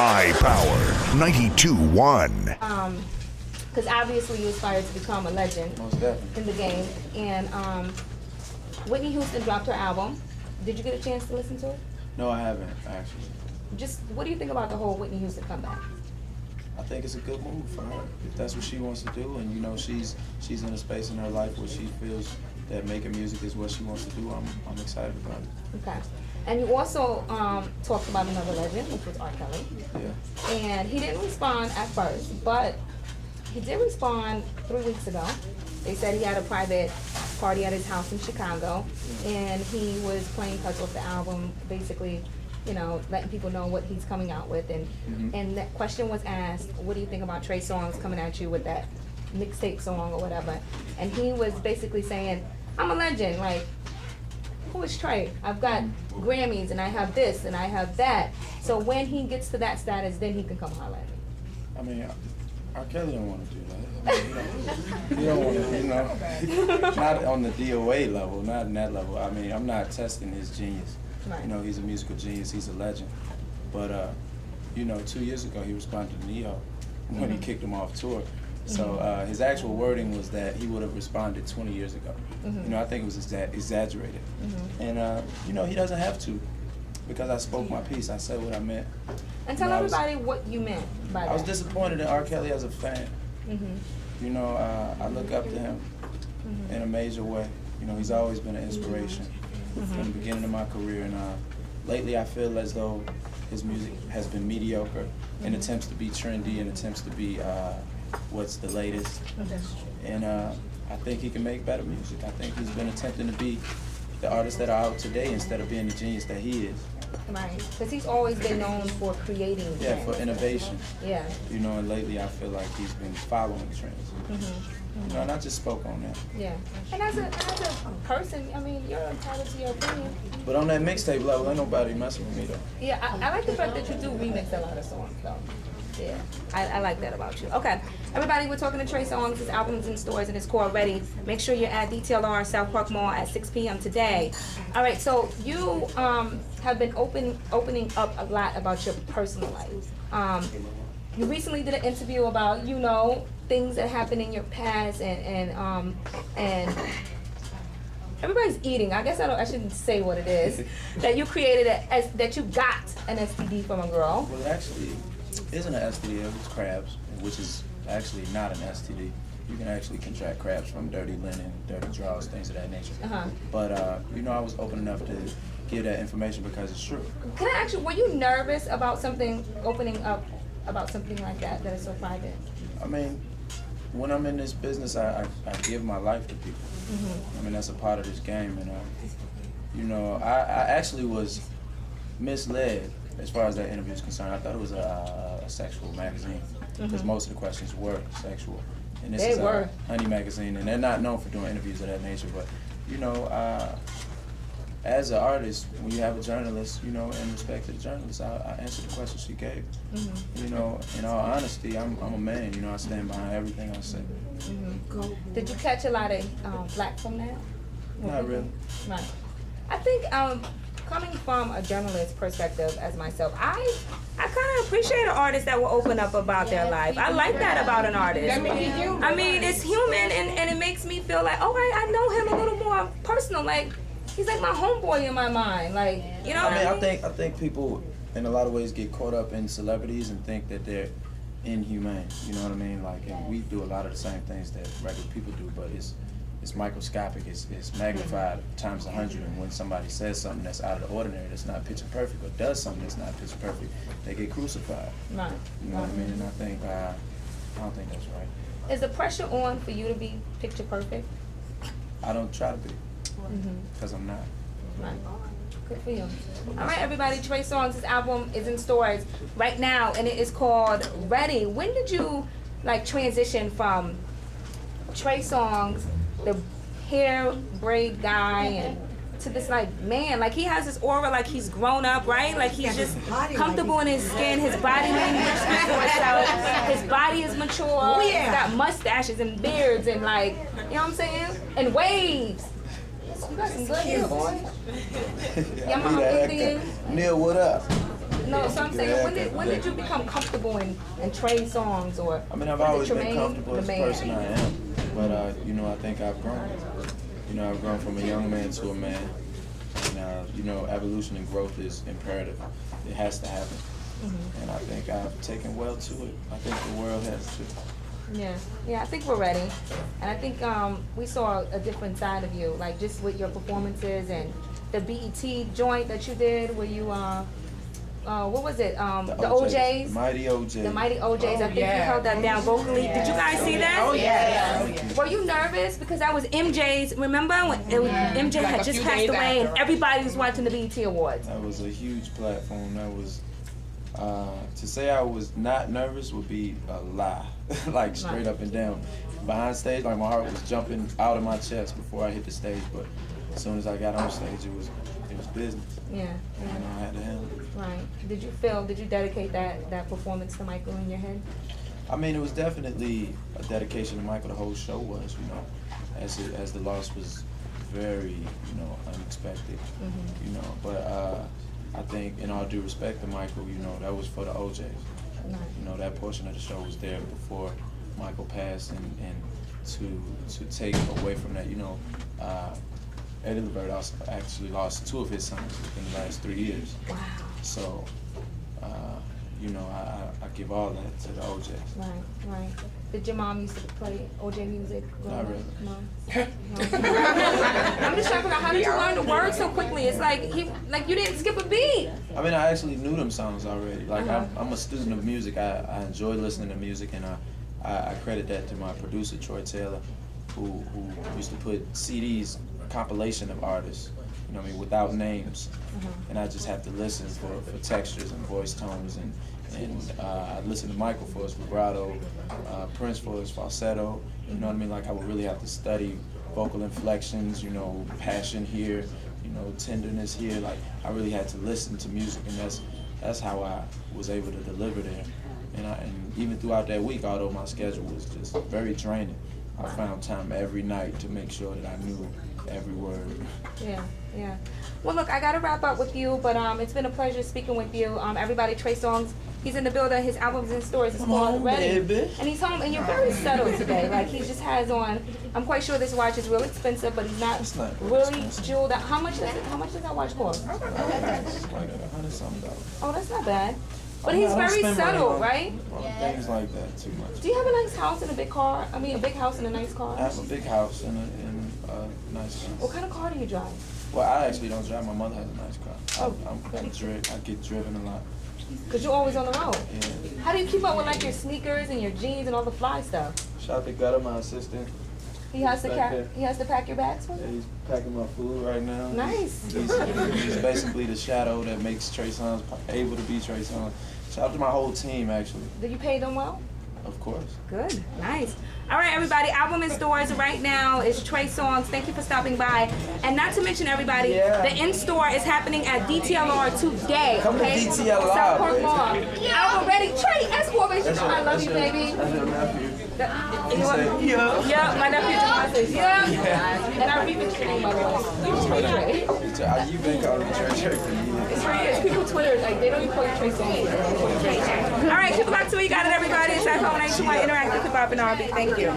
iPower 92.1. Because obviously you aspired to become a legend Most definitely. in the game. And Whitney Houston dropped her album. Did you get a chance to listen to it? No, I haven't, actually. Just what do you think about the whole Whitney Houston comeback? I think it's a good move for her. If that's what she wants to do, and you know she's in a space in her life where she feels that making music is what she wants to do, I'm excited about it. Okay. And you also talked about another legend, which was R. Kelly. Yeah. And he didn't respond at first, but he did respond 3 weeks ago. They said he had a private party at his house in Chicago, and he was playing cuts off the album, basically, you know, letting people know what he's coming out with. And that question was asked, what do you think about Trey Songz coming at you with that mixtape song or whatever? And he was basically saying, I'm a legend, like, who is Trey? I've got Grammys, and I have this, and I have that. So when he gets to that status, then he can come holler at me. I mean, R. Kelly don't want to do that. I mean, he don't want to, you know, not on the DOA level, not in that level. I mean, I'm not testing his genius. Right. You know, he's a musical genius, he's a legend. But, you know, 2 years ago he responded to Neo when he kicked him off tour. So his actual wording was that he would have responded 20 years ago. You know, I think it was exaggerated. And, you know, he doesn't have to, because I spoke my piece, I said what I meant. And tell You know, everybody what you meant by that. I was disappointed in R. Kelly as a fan. You know, I look up to him in a major way. You know, he's always been an inspiration from the beginning of my career. And lately I feel as though his music has been mediocre in attempts to be trendy and attempts to be what's the latest. And I think he can make better music. I think he's been attempting to be the artists that are out today instead of being the genius that he is. Right, because he's always been known for creating Yeah, trends. for innovation. Yeah. You know, and lately I feel like he's been following trends. You know, and I just spoke on that. Yeah. And as a person, I mean, you're entitled to your opinion. But on that mixtape level, ain't nobody messing with me though. Yeah, I like the fact that you do remix a lot of songs, though. Yeah, I like that about you. Okay, everybody, we're talking to Trey Songz. His album is in stores and it's called Ready. Make sure you're at DTLR South Park Mall at 6 p.m. today. All right, so you have been opening up a lot about your personal life. You recently did an interview about, you know, things that happened in your past and everybody's eating. I guess I shouldn't say what it is. That you created that you got an STD from a girl. Well, it actually isn't an STD, it was crabs, which is actually not an STD. You can actually contract crabs from dirty linen, dirty drawers, things of that nature. But, you know, I was open enough to give that information because it's true. Can I ask you, were you nervous about something, opening up about something like that is so private? I mean, when I'm in this business, I give my life to people. I mean, that's a part of this game. And, you know, I actually was misled as far as that interview is concerned. I thought it was a sexual magazine because most of the questions were sexual. And this is a Honey magazine, and they're not known for doing interviews of that nature. But, you know, as an artist, when you have a journalist, you know, in respect to the journalist, I answered the questions she gave. You know, in all honesty, I'm a man. You know, I stand behind everything I say. Did you catch a lot of flack from that? Not really. Right. I think coming from a journalist perspective as myself, I kind of appreciate an artist that will open up about their life. I like that about an artist. I mean, it's human, and it makes me feel like, oh, I know him a little more personal. Like, he's like my homeboy in my mind. Like, you know what I mean? I think people in a lot of ways get caught up in celebrities and think that they're inhumane. You know what I mean? Like, and we do a lot of the same things that regular people do, but it's microscopic, it's magnified times 100, and when somebody says something that's out of the ordinary, that's not picture perfect, or does something that's not picture perfect, they get crucified. Right. You know what I mean? And I don't think that's right. Is the pressure on for you to be picture perfect? I don't try to be, because I'm not. Right. Good for you. All right, everybody, Trey Songz, his album is in stores right now, and it is called Ready. When did you, like, transition from Trey Songz, the hair braid guy, and to this, like, man, like, he has this aura like he's grown up, right? Like, he's just comfortable in his skin, his body language speaks for itself, his body is mature, he's got mustaches and beards and, like, you know what I'm saying? And waves. You got some good hair, boy. Neil, what up? No, so I'm saying, when did you become comfortable in Trey Songz or? I mean, I've was it always been Tremaine, comfortable as the the man? person I am, but you know, I think I've grown. You know, I've grown from a young man to a man, and you know, evolution and growth is imperative. It has to happen, and I think I've taken well to it. I think the world has too. Yeah, I think we're ready, and I think we saw a different side of you, like just with your performances and the BET joint that you did, where you what was it? The OJs. The Mighty OJs. The Mighty OJs. I think you held that down vocally. Did you guys see that? Oh yeah. Were you nervous? Because that was MJ's. Remember when MJ had just passed away and everybody was watching the BET Awards? That was a huge platform. That was to say I was not nervous would be a lie, like straight up and down. Behind stage, like my heart was jumping out of my chest before I hit the stage, but as soon as I got on stage, it was business. Yeah. You know, I had to handle it. Right. Did you dedicate that performance to Michael in your head? I mean, it was definitely a dedication to Michael. The whole show was, you know, as the loss was very, you know, unexpected, you know. But I think, in all due respect to Michael, you know, that was for the OJs. Right. You know, that portion of the show was there before Michael passed, and to take away from that, you know, Eddie Levert also actually lost 2 of his sons within the last 3 years. Wow. So, you know, I give all that to the OJs. Right. Did your mom used to play OJ music? Not really. No. I'm just trying to figure out, how did you learn the words so quickly? It's like you didn't skip a beat. I mean, I actually knew them songs already. Like, I'm a student of music. I enjoy listening to music, and I credit that to my producer, Troy Taylor, who used to put CDs, compilation of artists, you know what I mean, without names. And I just have to listen for textures and voice tones, and I listen to Michael for his vibrato, Prince for his falsetto, you know what I mean? Like, I would really have to study vocal inflections, you know, passion here, you know, tenderness here. Like, I really had to listen to music, and that's how I was able to deliver there. And even throughout that week, although my schedule was just very draining, I found time every night to make sure that I knew every word. Yeah. Well, look, I got to wrap up with you, but it's been a pleasure speaking with you. Everybody, Trey Songz, he's in the building. His album's in stores. It's called Ready. Baby. And he's home, and you're very subtle today. Like, he just has on, I'm quite sure this watch is real expensive, but he's not really jeweled out. How much does that watch cost? It's like $100-something. Oh, that's not bad. But he's very subtle, right? Things like that too much. Do you have a nice house and a big car? I mean, a big house and a nice car? I have a big house and a nice car. What kind of car do you drive? Well, I actually don't drive. My mother has a nice car. Oh. I get driven a lot. Because you're always on the road. Yeah. How do you keep up with, like, your sneakers and your jeans and all the fly stuff? Shout out to Gutter, my assistant. He has to Back there. he has to pack your bags for Yeah, you? he's packing my food right now. Nice. He's basically the shadow that makes Trey Songz able to be Trey Songz. Shout out to my whole team, actually. Do you pay them well? Of course. Good. Nice. All right, everybody. Album in stores right now is Trey Songz. Thank you for stopping by. And not to mention, everybody, the in-store is happening at DTLR today. Come to okay? DTLR, South Park baby. Mall. Album ready. Trey, Escobar, you know I love you, baby. That's your nephew. Yeah, my nephew Tomas says, and I read the name, by the way. You've been calling me Trey for years. It's for years. People Twitter, like, they don't even call you Trey Songz. All right, keep it locked to it. You got it, everybody. It's at home. Interactive Hip Hop and R&B. Thank you.